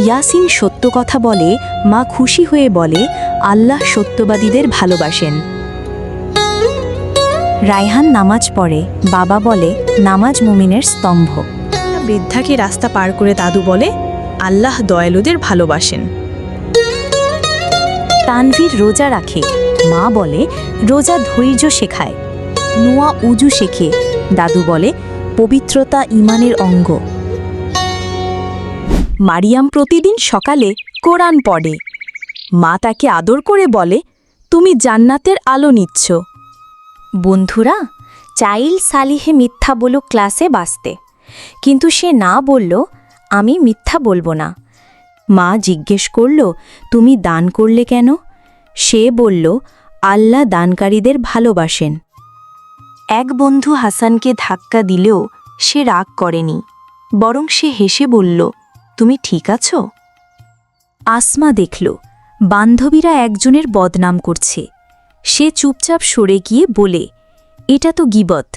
ইয়াসিন সত্য কথা বলে, মা খুশি হয়ে বলে, আল্লাহ সত্যবাদীদের ভালোবাসেন। রায়হান নামাজ পড়ে, বাবা বলে, নামাজ মুমিনের স্তম্ভ। বৃদ্ধাকে রাস্তা পার করে দাদু বলে, আল্লাহ দয়ালুদের ভালোবাসেন। তানভীর রোজা রাখে, মা বলে, রোজা ধৈর্য শেখায়। নুয়া উজু শেখে, দাদু বলে, পবিত্রতা ঈমানের অঙ্গ। মারিয়াম প্রতিদিন সকালে কোরআন পড়ে, মা তাকে আদর করে বলে, তুমি জান্নাতের আলো নিচ্ছ। বন্ধুরা, চাইল সালিহে মিথ্যা বলল ক্লাসে বাসতে, কিন্তু সে না বলল, আমি মিথ্যা বলবো না। মা জিজ্ঞেস করল, তুমি দান করলে কেন? সে বলল, আল্লাহ দানকারীদের ভালোবাসেন। এক বন্ধু হাসানকে ধাক্কা দিলেও সে রাগ করেনি, বরং সে হেসে বলল, তুমি ঠিক আছো? আসমা দেখল বান্ধবীরা একজনের বদনাম করছে। সে চুপচাপ সরে গিয়ে বলে, এটা তো গীবত,